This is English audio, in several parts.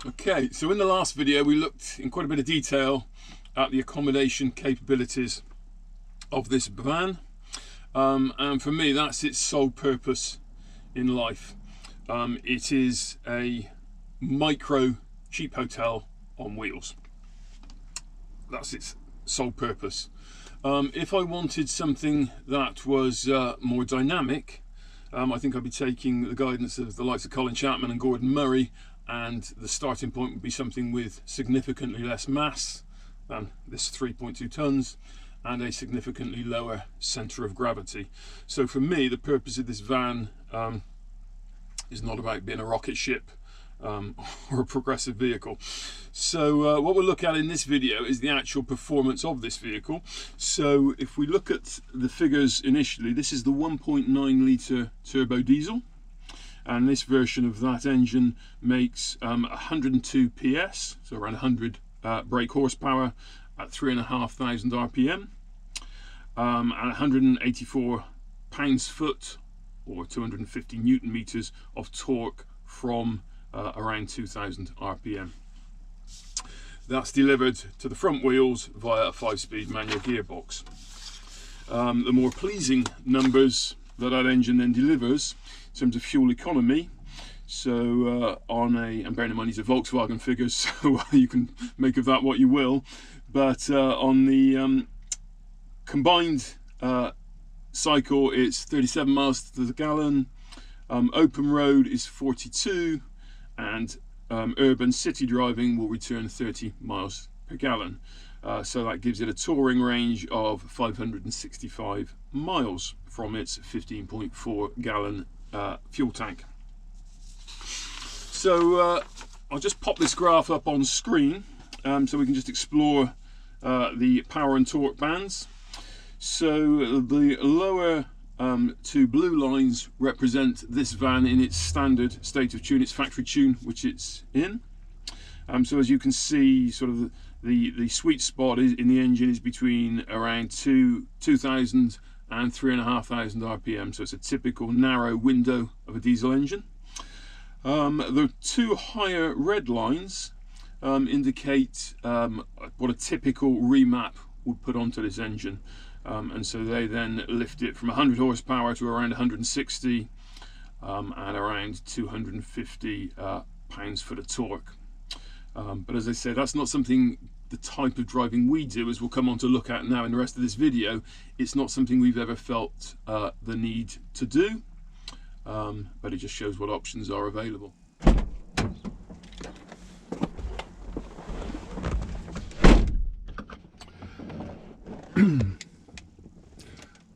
Okay, so in the last video we looked in quite a bit of detail at the accommodation capabilities of this van, and for me that's its sole purpose in life. It is a micro cheap hotel on wheels. That's its sole purpose. If I wanted something that was more dynamic, I think I'd be taking the guidance of the likes of Colin Chapman and Gordon Murray, and the starting point would be something with significantly less mass than this 3.2 tons and a significantly lower centre of gravity. So for me, the purpose of this van is not about being a rocket ship or a progressive vehicle. So what we'll look at in this video is the actual performance of this vehicle. So if we look at the figures initially, this is the 1.9 litre turbo diesel, and this version of that engine makes 102 PS, so around 100 brake horsepower at 3,500 RPM, and 184 pounds-foot or 250 Newton meters of torque from around 2,000 RPM. That's delivered to the front wheels via a 5-speed manual gearbox. The more pleasing numbers that engine then delivers in terms of fuel economy, so and bearing in mind these are Volkswagen figures, so you can make of that what you will, but on the combined cycle it's 37 miles to the gallon, open road is 42, and urban city driving will return 30 miles per gallon. So that gives it a touring range of 565 miles from its 15.4 gallon fuel tank. So I'll just pop this graph up on screen so we can just explore the power and torque bands. So the lower two blue lines represent this van in its standard state of tune, its factory tune, which it's in. So as you can see, sort of the sweet spot in the engine is between around 2,000 and 3,500 RPM. So it's a typical narrow window of a diesel engine. The two higher red lines indicate what a typical remap would put onto this engine. And so they then lift it from 100 horsepower to around 160 and around 250 pounds-foot of torque. But as I say, that's not something, the type of driving we do, as we'll come on to look at now in the rest of this video, it's not something we've ever felt the need to do, but it just shows what options are available.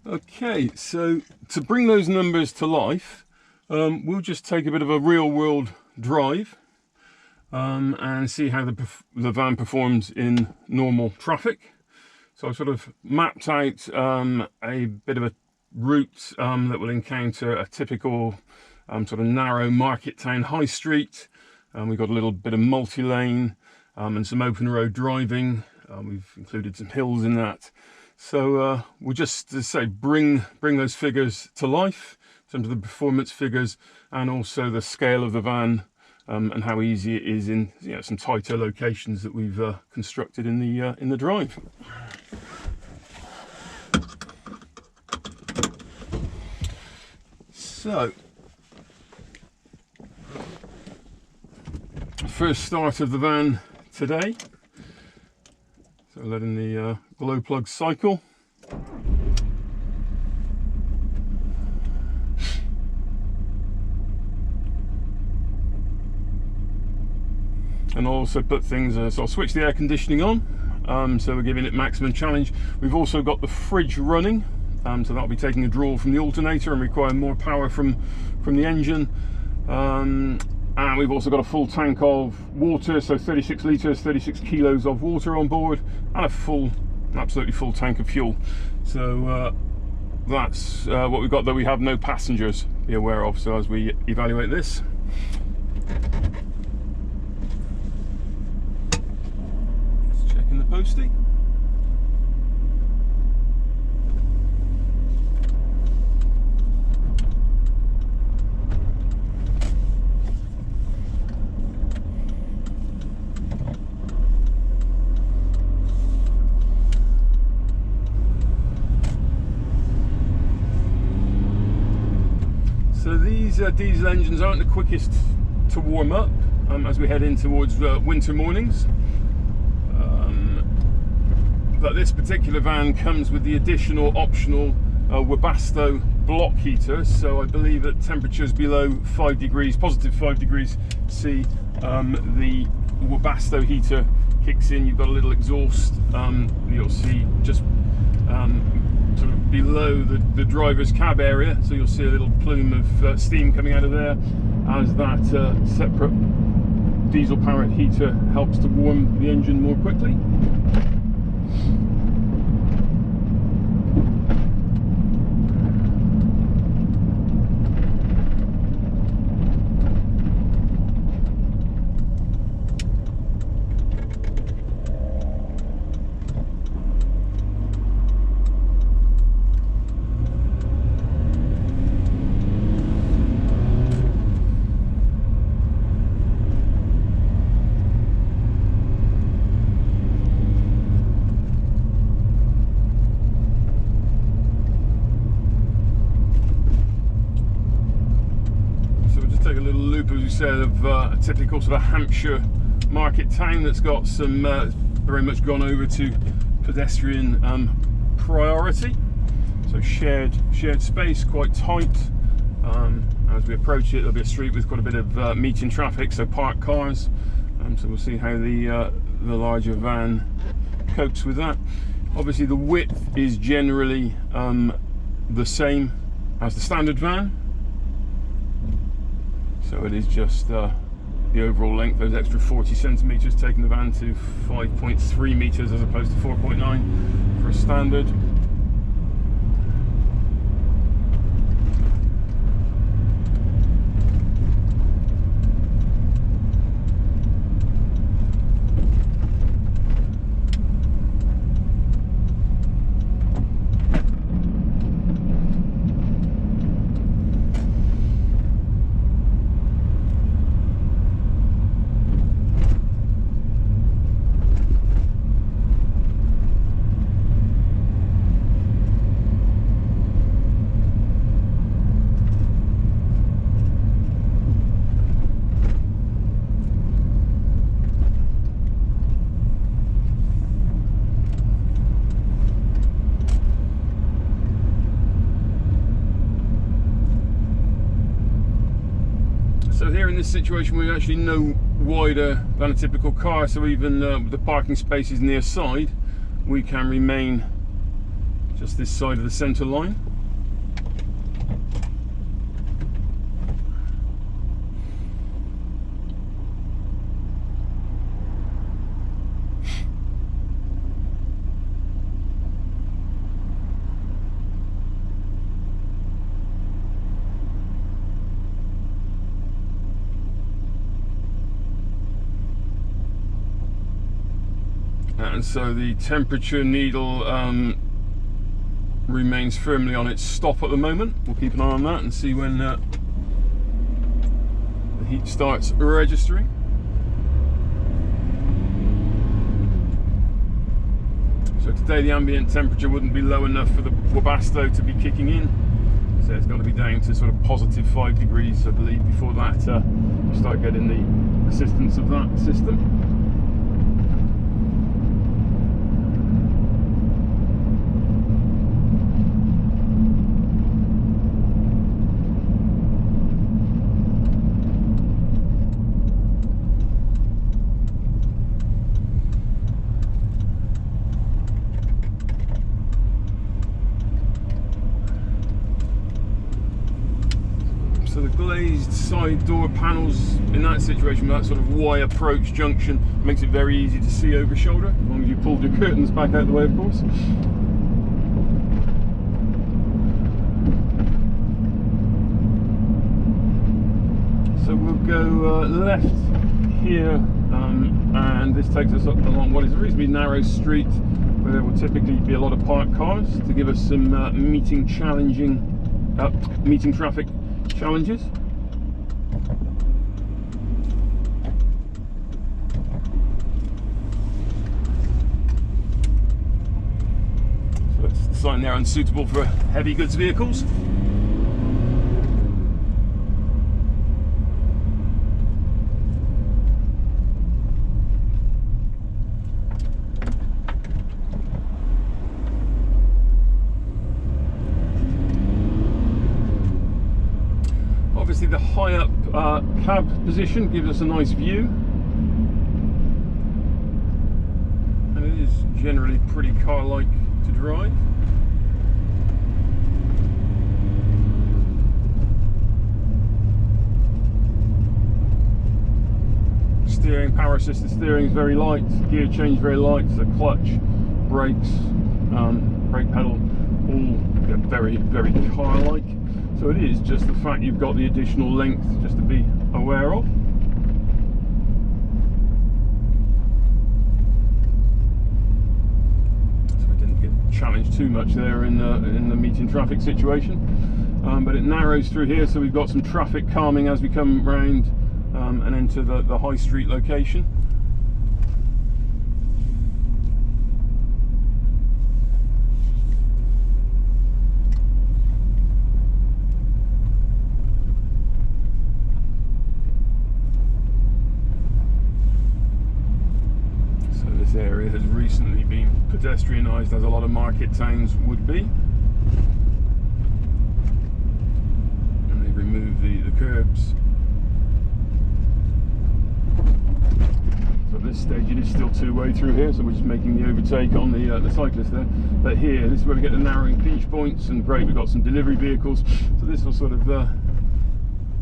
Okay, so to bring those numbers to life, we'll just take a bit of a real-world drive and see how the van performs in normal traffic. So I sort of mapped out a bit of a route that will encounter a typical sort of narrow market town high street. We've got a little bit of multi-lane and some open road driving. We've included some hills in that. So we'll just, as I say, bring those figures to life in terms of the performance figures and also the scale of the van and how easy it is in some tighter locations that we've constructed in the drive. So first start of the van today. So letting the glow plug cycle. And I'll also put things, so I'll switch the air conditioning on, so we're giving it maximum challenge. We've also got the fridge running, so that'll be taking a draw from the alternator and require more power from the engine. And we've also got a full tank of water, so 36 litres, 36 kilos of water on board, and a absolutely full tank of fuel. So that's what we've got, though we have no passengers to be aware of, so as we evaluate this. Just checking the postie. these diesel engines aren't the quickest to warm up as we head in towards winter mornings. But this particular van comes with the additional optional Webasto block heater, so I believe at temperatures below 5 degrees, positive 5 degrees C, the Webasto heater kicks in. You've got a little exhaust, you'll see just sort of below the driver's cab area, so you'll see a little plume of steam coming out of there as that separate diesel powered heater helps to warm the engine more quickly. As we said, of a typical sort of Hampshire market town that's got some very much gone over to pedestrian priority, so shared space, quite tight. As we approach it, there'll be a street with quite a bit of meeting traffic, so parked cars, so we'll see how the larger van copes with that. Obviously the width is generally the same as the standard van. So it is just the overall length, those extra 40 centimetres, taking the van to 5.3 metres as opposed to 4.9 for a standard. So here in this situation we're actually no wider than a typical car, so even with the parking spaces near side we can remain just this side of the centre line. And so the temperature needle remains firmly on its stop at the moment. We'll keep an eye on that and see when the heat starts registering. So today the ambient temperature wouldn't be low enough for the Webasto to be kicking in. So it's got to be down to sort of positive 5 degrees, I believe, before that you start getting the assistance of that system. So the glazed side door panels in that situation, with that sort of Y approach junction, makes it very easy to see over shoulder, as long as you pulled your curtains back out the way, of course. So we'll go left here, and this takes us up along what is a reasonably narrow street where there will typically be a lot of parked cars to give us some meeting traffic challenges. So it's the sign there, unsuitable for heavy goods vehicles. up cab position gives us a nice view, and it is generally pretty car-like to drive. Steering, power assisted steering is very light, gear change very light, the clutch, brakes, brake pedal, all very, very car-like. So it is just the fact you've got the additional length just to be aware of. So I didn't get challenged too much there in the meeting traffic situation, but it narrows through here, so we've got some traffic calming as we come round and enter the high street location. So this area has recently been pedestrianised, as a lot of market towns would be, and they've removed the curbs. At this stage it is still two-way through here, so we're just making the overtake on the cyclist there. But here, this is where we get the narrowing pinch points, and great, we've got some delivery vehicles, so this will sort of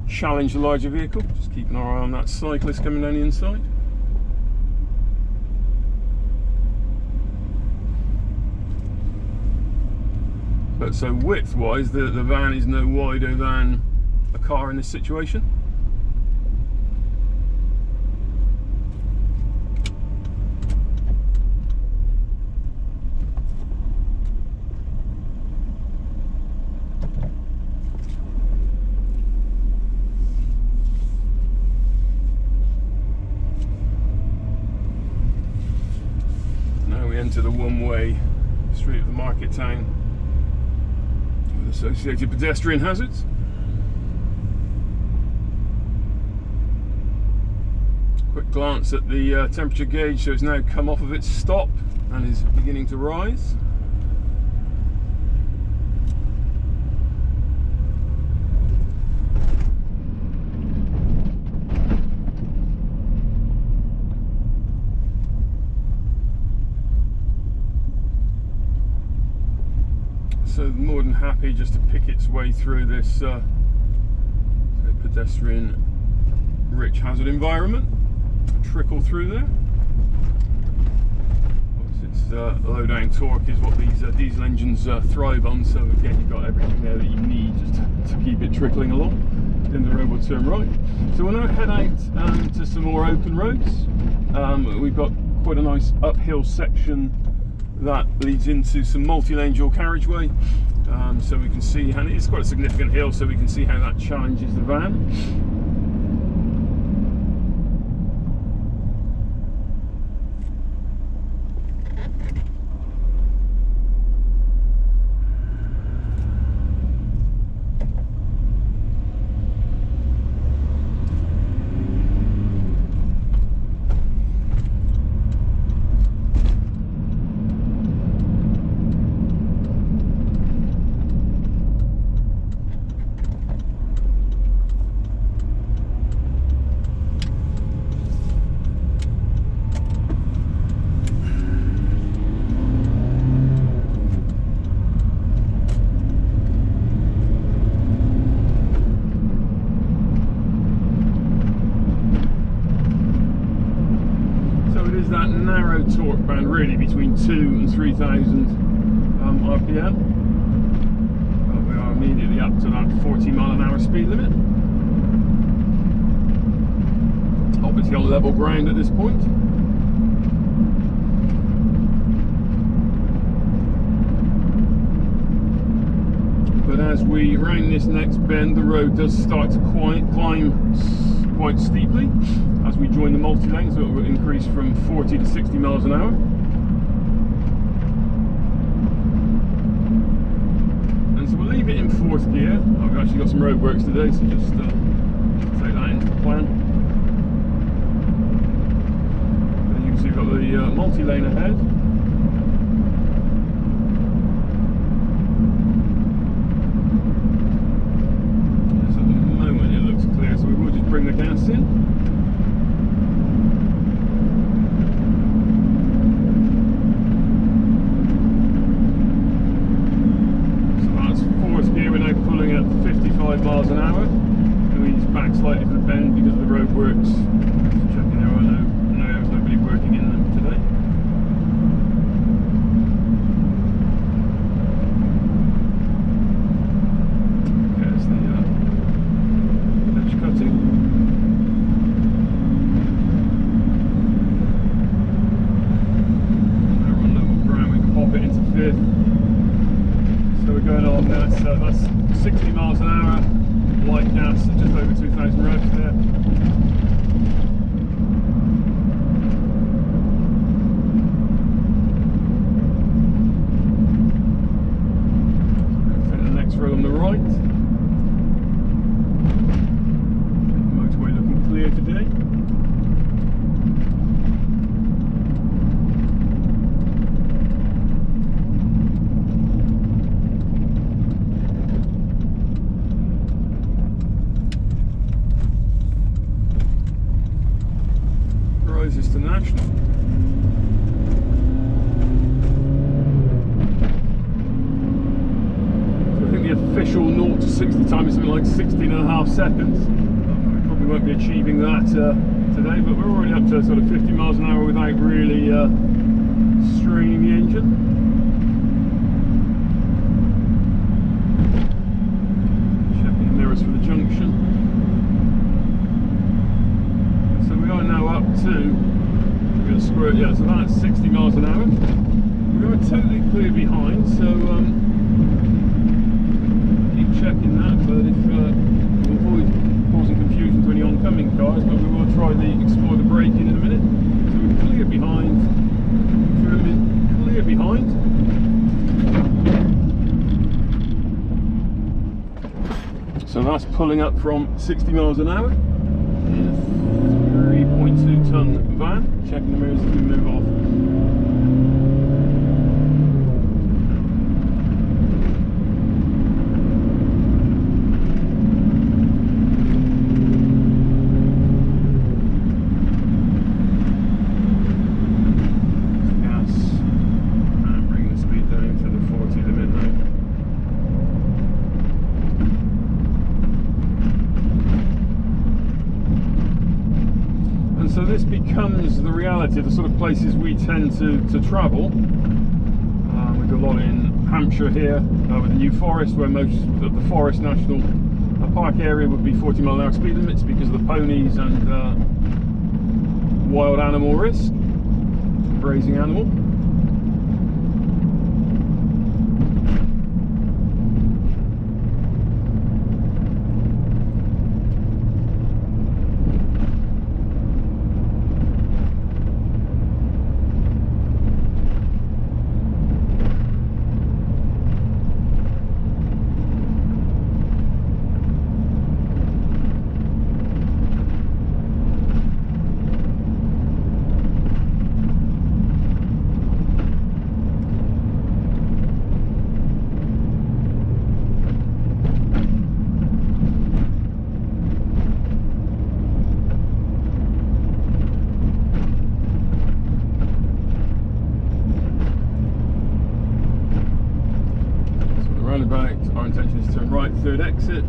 challenge the larger vehicle. Just keeping our eye on that cyclist coming down the inside. But so width-wise, the van is no wider than a car in this situation. Into the one-way street of the market town with associated pedestrian hazards. Quick glance at the temperature gauge, so it's now come off of its stop and is beginning to rise. So more than happy just to pick its way through this pedestrian rich hazard environment, trickle through there. Its low down torque is what these diesel engines thrive on, so again you've got everything there that you need just to keep it trickling along. Then the road will turn right. So we'll now head out to some more open roads. We've got quite a nice uphill section that leads into some multi-lane dual carriageway, so we can see, and it's quite a significant hill, so we can see how that challenges the van. That narrow torque band really between 2 and 3,000 RPM. We are immediately up to that 40-mile-an-hour speed limit. Obviously on level ground at this point. But as we round this next bend, the road does start to climb quite steeply as we join the multi-lane, so it will increase from 40 to 60 miles an hour. And so we'll leave it in 4th gear. I've actually got some roadworks today, so just take that into the plan. As you can see, we've got the multi-lane ahead. So at the moment it looks clear, so we end because of the roadworks. Just checking there are there's nobody working in them today. There's the edge cutting. Now we're on level ground, we can pop it into fifth. So we're going on, that's 60 miles an hour, light gas, just over 2,000 revs there. Road on the right. Motorway looking clear today. Rises to national. Official 0 to 60 time is something like 16.5 seconds. We probably won't be achieving that today, but we're already up to sort of 50 miles an hour without really straining the engine. Checking the mirrors for the junction. So we are now up to, we're going to squirt, yeah, so that's 60 miles an hour. We are totally clear behind, so checking that, but if we'll avoid causing confusion to any oncoming cars, but we will try the explore the braking in a minute. So we're clear behind, clear behind. So that's pulling up from 60 miles an hour in a 3.2 ton van. Checking the mirrors as we move off. So this becomes the reality of the sort of places we tend to travel. We do a lot in Hampshire here with the New Forest, where most of the Forest National Park area would be 40 mile an hour speed limits because of the ponies and wild animal risk, grazing animal. Our intention is to turn right, third exit.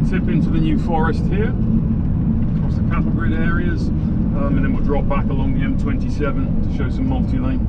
Tip into the New Forest here, across the cattle grid areas, and then we'll drop back along the M27 to show some multi-lane.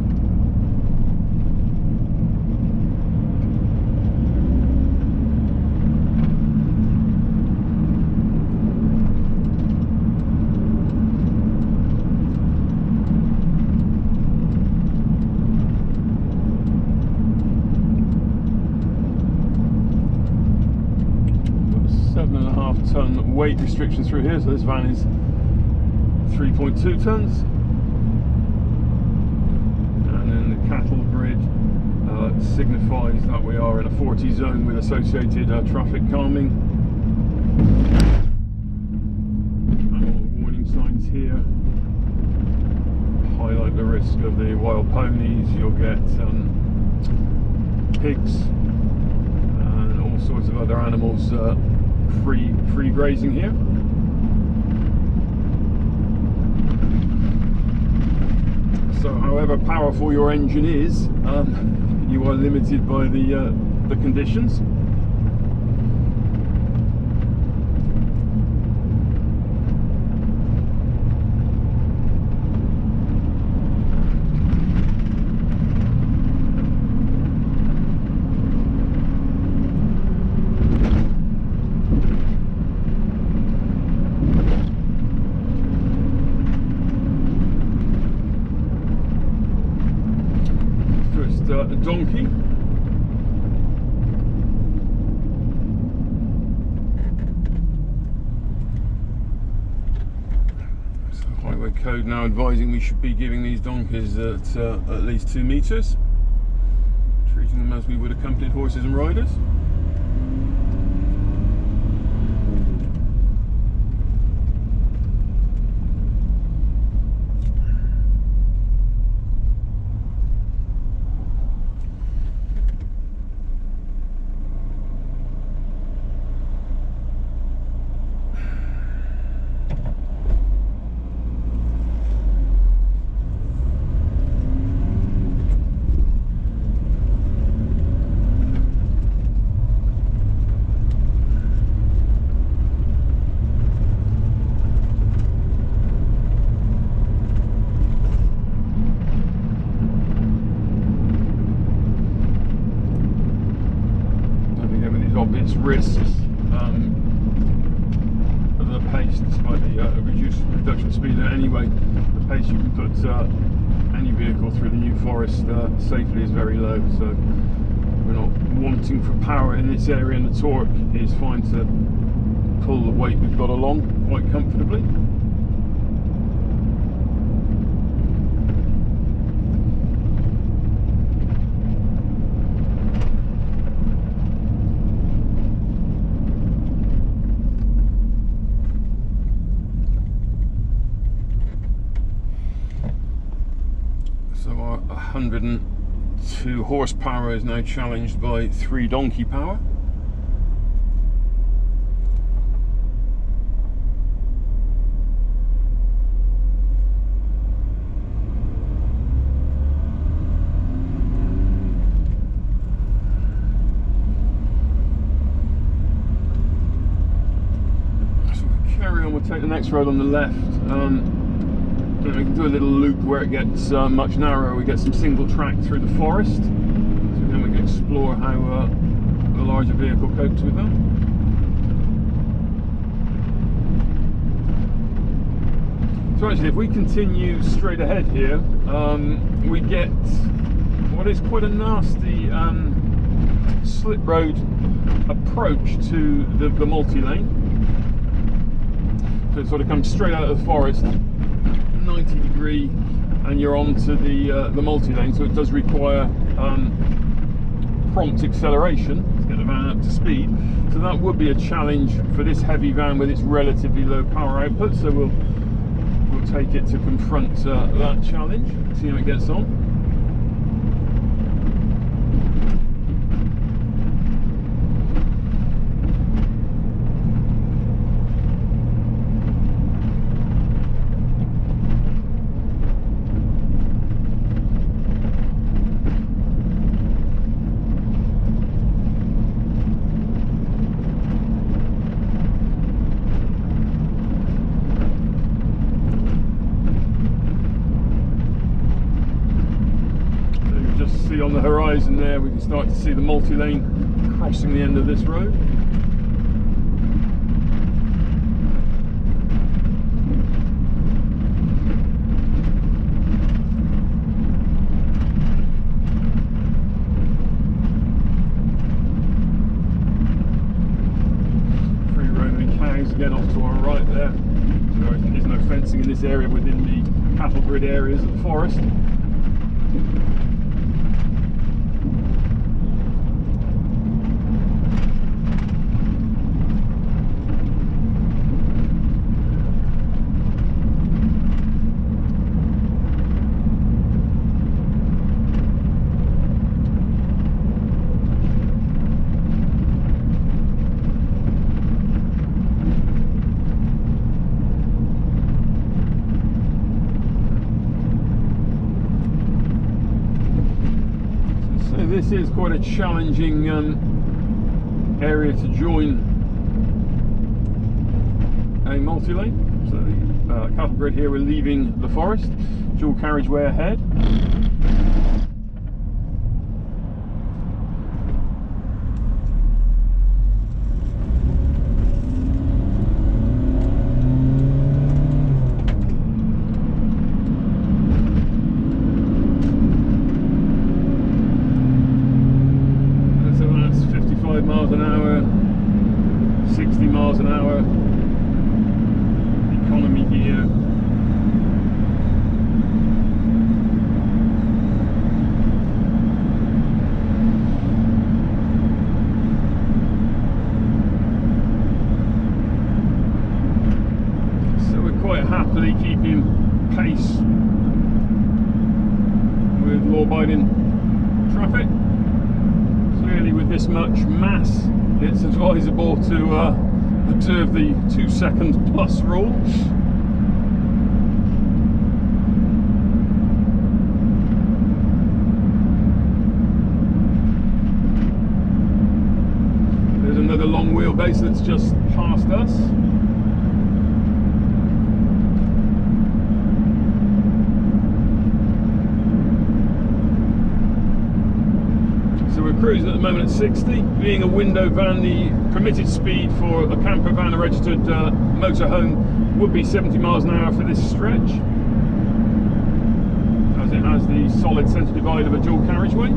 ton weight restriction through here, so this van is 3.2 tons. And then the cattle grid signifies that we are in a 40 zone with associated traffic calming. And all the warning signs here highlight the risk of the wild ponies. You'll get pigs and all sorts of other animals free grazing here. So however powerful your engine is, you are limited by the conditions. A donkey. So highway code now advising we should be giving these donkeys at least 2 meters, treating them as we would accompanied horses and riders. Obvious risks of the pace, despite the reduction speed. Anyway, the pace you can put any vehicle through the New Forest safely is very low, so we're not wanting for power in this area, and the torque is fine to pull the weight we've got along quite comfortably. So our 102 horsepower is now challenged by 3 donkey power. So we'll carry on, we'll take the next road on the left. We can do a little loop where it gets much narrower. We get some single track through the forest, so then we can explore how the larger vehicle copes with that. So actually, if we continue straight ahead here, we get what is quite a nasty slip road approach to the multi-lane. So it sort of comes straight out of the forest, 90 degree, and you're onto the multi-lane, so it does require prompt acceleration to get the van up to speed. So that would be a challenge for this heavy van with its relatively low power output, so we'll take it to confront that challenge, see how it gets on. On the horizon there, we can start to see the multi-lane crossing the end of this road. Free roaming cows again off to our right there. So there is no fencing in this area within the cattle grid areas of the forest. This is quite a challenging area to join a multi-lane. So the cattle grid here, we're leaving the forest, dual carriageway ahead. Miles an hour, 60 miles an hour, economy gear. So we're quite happily keeping pace with law-abiding traffic. Clearly with this much mass, it's advisable to observe the 2 second plus rule. There's another long wheelbase that's just past us. We're cruising at the moment at 60. Being a window van, the permitted speed for a camper van, a registered motorhome, would be 70 miles an hour for this stretch, as it has the solid centre divide of a dual carriageway.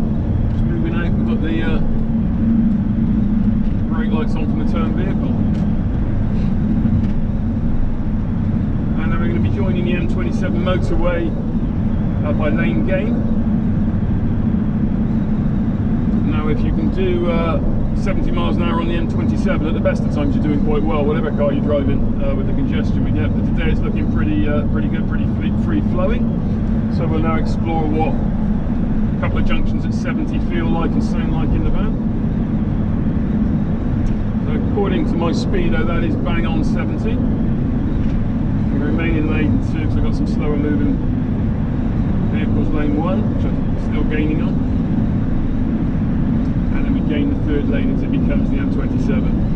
Just moving out, we've got the brake lights on from the turn vehicle. And then we're going to be joining the M27 motorway by lane gain. Now if you can do 70 miles an hour on the M27, at the best of times you're doing quite well, whatever car you're driving, with the congestion we get. But today it's looking pretty good, pretty free flowing. So we'll now explore what a couple of junctions at 70 feel like and sound like in the van. So according to my speedo, that is bang on 70. We remain in lane 2 because I've got some slower moving vehicles, lane 1, which I'm still gaining on. Gain the third lane as it becomes the M27.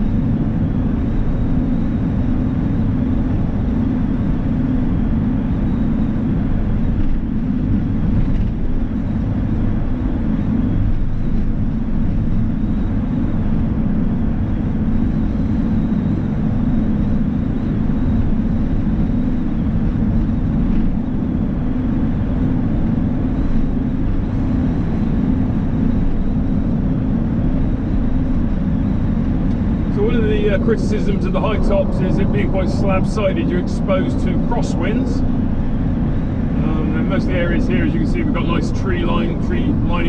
Criticisms of the high tops is it being quite slab-sided. You're exposed to crosswinds. And most of the areas here, as you can see, we've got nice tree lining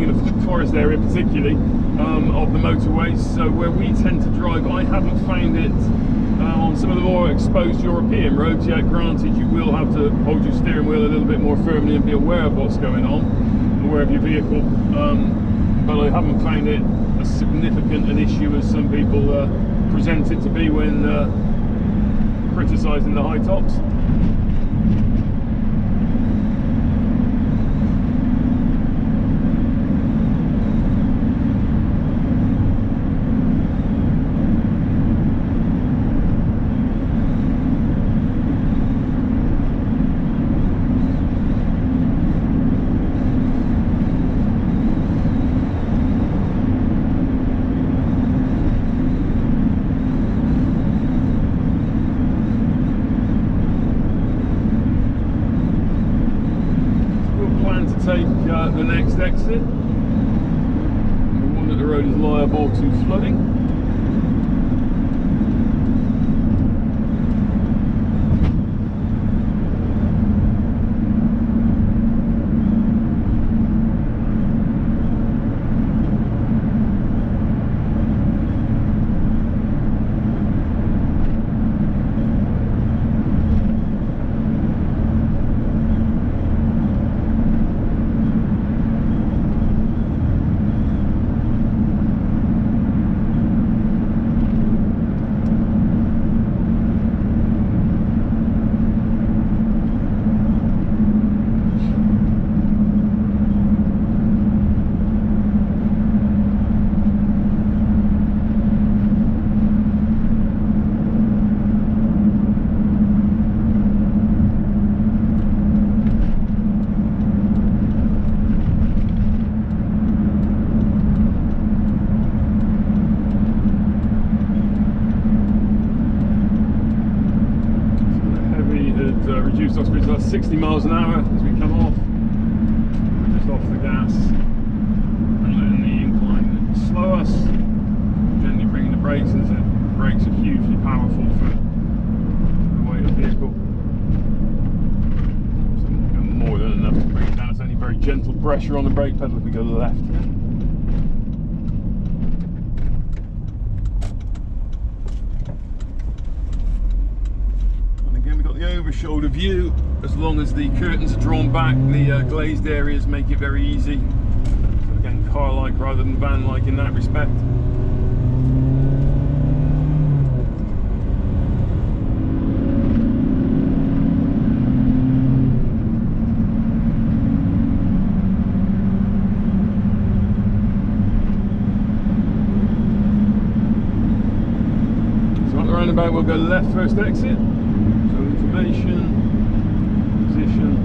in the forest area, particularly of the motorways. So where we tend to drive, I haven't found it on some of the more exposed European roads yet. Granted, you will have to hold your steering wheel a little bit more firmly and be aware of what's going on, aware of your vehicle. But I haven't found it as significant an issue as some people present it to be when criticising the high tops. Take the next exit, the one that the road is liable to flooding. stock speed is about 60 miles an hour as we come off. We're just off the gas and letting the incline slow us, gently bringing the brakes into. Brakes are hugely powerful for the weight of the vehicle. So more than enough to bring it down. It's only very gentle pressure on the brake pedal if we go to the left. And again, we've got the over shoulder view. As long as the curtains are drawn back, the glazed areas make it very easy. So again, car-like rather than van-like in that respect. Roundabout, we'll go left first exit. So information, position,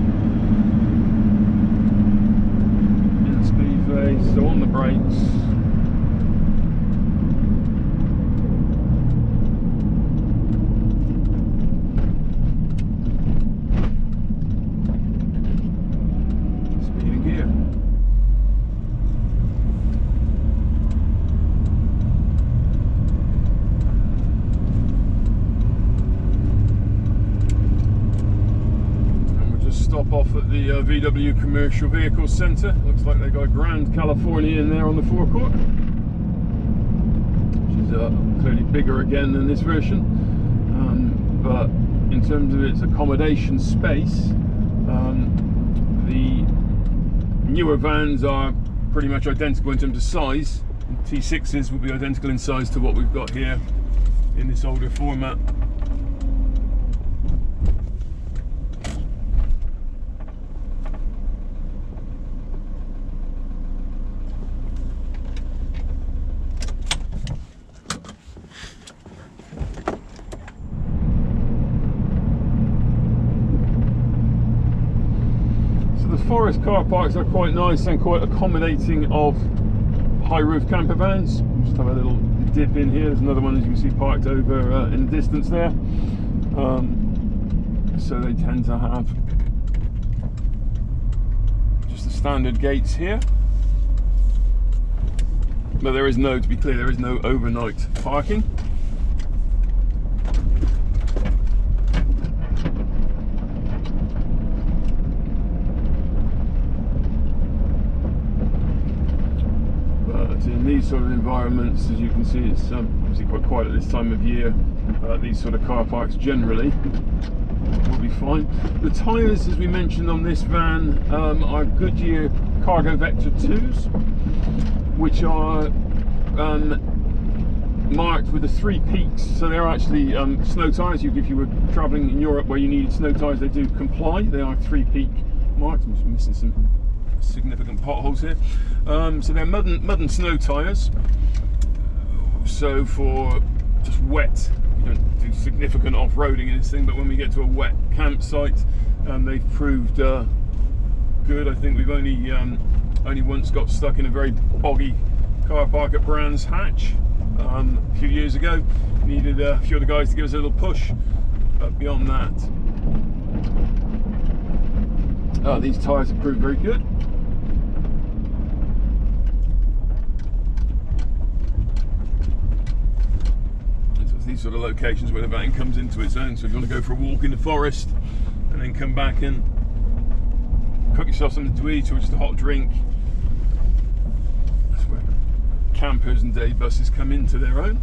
in speed phase, so on the brakes. Speed and gear. Stop off at the VW Commercial Vehicles Centre. Looks like they've got a Grand California in there on the forecourt, which is clearly bigger again than this version. But in terms of its accommodation space, the newer vans are pretty much identical in terms of size. T6s will be identical in size to what we've got here in this older format. Forest car parks are quite nice and quite accommodating of high roof camper vans. We'll just have a little dip in here. There's another one, as you can see, parked over in the distance there. So they tend to have just the standard gates here. But there is no, to be clear, there is no overnight parking. In these sort of environments, as you can see, it's obviously quite quiet at this time of year. These sort of car parks generally will be fine. The tyres, as we mentioned on this van, are Goodyear Cargo Vector 2s, which are marked with the 3 peaks. So they're actually snow tyres. If you were travelling in Europe where you needed snow tyres, they do comply. They are 3-peak marked. I'm just missing some significant potholes here. So they're mud and snow tyres. So for just wet, you don't do significant off-roading in this thing, but when we get to a wet campsite, they've proved good. I think we've only once got stuck in a very boggy car park at Brands Hatch a few years ago. Needed a few other guys to give us a little push, but beyond that, these tyres have proved very good. These sort of locations where the van comes into its own. So if you want to go for a walk in the forest and then come back and cook yourself something to eat or just a hot drink, that's where campers and day buses come into their own.